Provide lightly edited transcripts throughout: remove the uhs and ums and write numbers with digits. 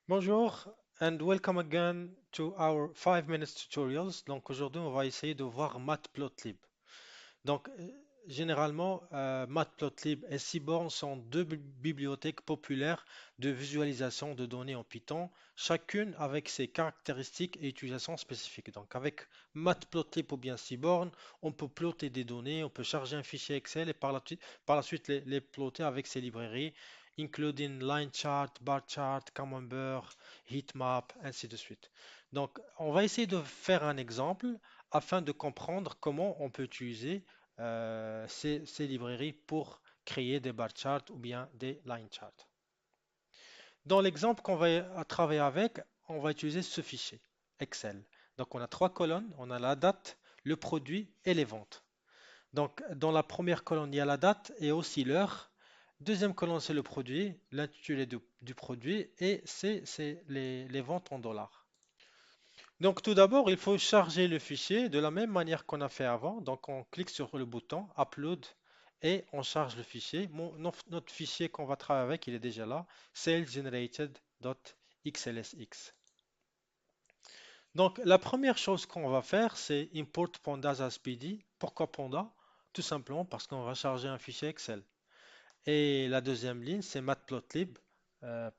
Bonjour and welcome again to our 5 minutes tutorials. Donc aujourd'hui, on va essayer de voir Matplotlib. Donc généralement, Matplotlib et Seaborn sont deux bibliothèques populaires de visualisation de données en Python, chacune avec ses caractéristiques et utilisations spécifiques. Donc avec Matplotlib ou bien Seaborn, on peut plotter des données, on peut charger un fichier Excel et par la suite les plotter avec ses librairies, including line chart, bar chart, camembert, heatmap, ainsi de suite. Donc on va essayer de faire un exemple afin de comprendre comment on peut utiliser ces librairies pour créer des bar charts ou bien des line charts. Dans l'exemple qu'on va travailler avec, on va utiliser ce fichier Excel. Donc on a trois colonnes, on a la date, le produit et les ventes. Donc dans la première colonne, il y a la date et aussi l'heure. Deuxième colonne, c'est le produit, l'intitulé du produit et c'est les ventes en dollars. Donc tout d'abord, il faut charger le fichier de la même manière qu'on a fait avant. Donc on clique sur le bouton Upload et on charge le fichier. Notre fichier qu'on va travailler avec, il est déjà là, salesgenerated.xlsx. Donc la première chose qu'on va faire, c'est import pandas as PD. Pourquoi panda? Tout simplement parce qu'on va charger un fichier Excel. Et la deuxième ligne, c'est matplotlib.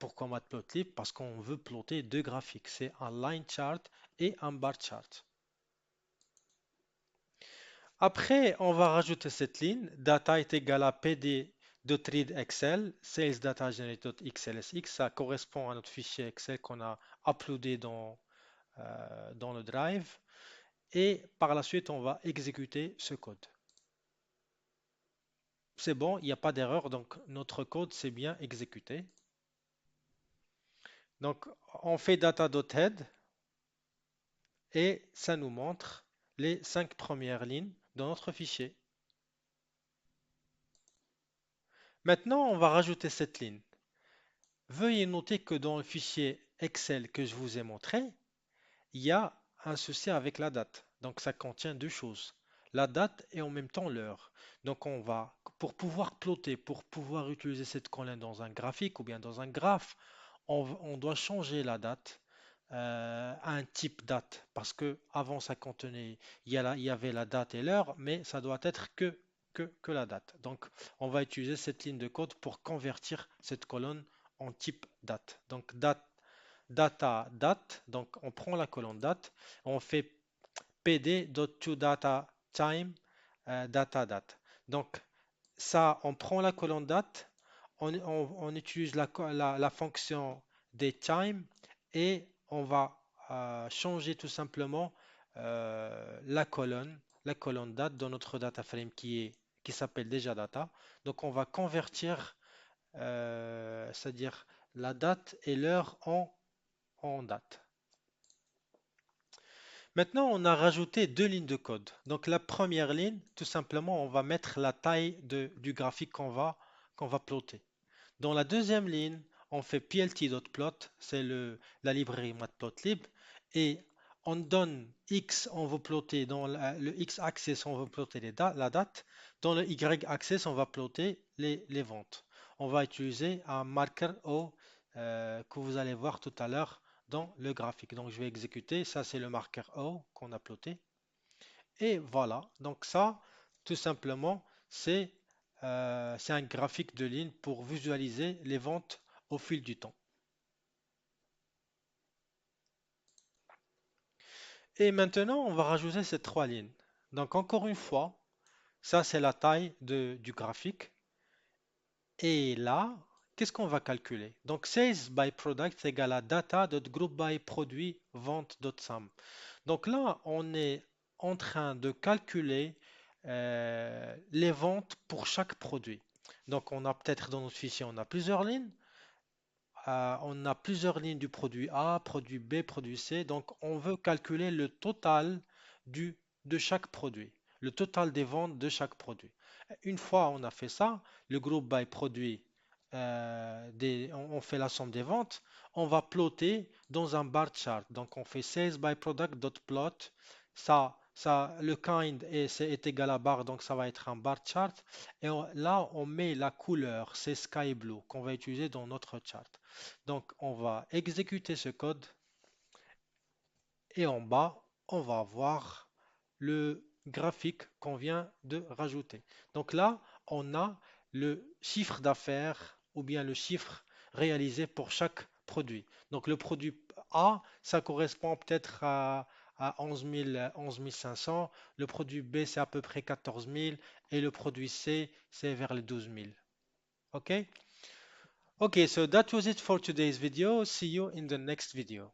Pourquoi matplotlib? Parce qu'on veut plotter deux graphiques. C'est un line chart et un bar chart. Après, on va rajouter cette ligne. Data est égal à PD de read Excel, sales data generated.xlsx. Ça correspond à notre fichier Excel qu'on a uploadé dans le drive. Et par la suite, on va exécuter ce code. C'est bon, il n'y a pas d'erreur, donc notre code s'est bien exécuté. Donc, on fait data.head et ça nous montre les 5 premières lignes dans notre fichier. Maintenant, on va rajouter cette ligne. Veuillez noter que dans le fichier Excel que je vous ai montré, il y a un souci avec la date. Donc ça contient deux choses, la date et en même temps l'heure. Donc pour pouvoir plotter, pour pouvoir utiliser cette colonne dans un graphique ou bien dans un graphe, on doit changer la date à un type date. Parce que avant ça contenait, il y avait la date et l'heure, mais ça doit être que la date. Donc on va utiliser cette ligne de code pour convertir cette colonne en type date. Donc data date, donc on prend la colonne date, on fait pd.toDataTime data date. Donc ça, on prend la colonne date, on utilise la fonction datetime et on va changer tout simplement la colonne date dans notre data frame qui s'appelle déjà data. Donc on va convertir, c'est-à-dire la date et l'heure en date. Maintenant, on a rajouté deux lignes de code. Donc la première ligne, tout simplement, on va mettre la taille du graphique qu'on va plotter. Dans la deuxième ligne, on fait plt.plot, c'est la librairie matplotlib, et on donne x, on veut plotter, dans le x-axis, on veut plotter la date, dans le y-axis, on va plotter les ventes. On va utiliser un marker O que vous allez voir tout à l'heure dans le graphique. Donc je vais exécuter, ça c'est le marqueur O qu'on a ploté. Et voilà, donc ça, tout simplement, c'est un graphique de ligne pour visualiser les ventes au fil du temps. Et maintenant, on va rajouter ces trois lignes. Donc encore une fois, ça c'est la taille du graphique. Et là, qu'est-ce qu'on va calculer? Donc sales by product égale à data.group by produit vente.sum. Donc là, on est en train de calculer les ventes pour chaque produit. Donc on a peut-être dans notre fichier, on a plusieurs lignes. On a plusieurs lignes du produit A, produit B, produit C. Donc on veut calculer le total de chaque produit, le total des ventes de chaque produit. Une fois on a fait ça, le groupe by produit, on fait la somme des ventes, on va plotter dans un bar chart. Donc on fait sales by product.plot. Ça, Ça, le kind est égal à bar, donc ça va être un bar chart. Et là, on met la couleur, c'est sky blue, qu'on va utiliser dans notre chart. Donc, on va exécuter ce code et en bas, on va voir le graphique qu'on vient de rajouter. Donc là, on a le chiffre d'affaires ou bien le chiffre réalisé pour chaque produit. Donc le produit A, ça correspond peut-être à 11 500. Le produit B, c'est à peu près 14 000. Et le produit C, c'est vers les 12 000. OK? Okay, so that was it for today's video. See you in the next video.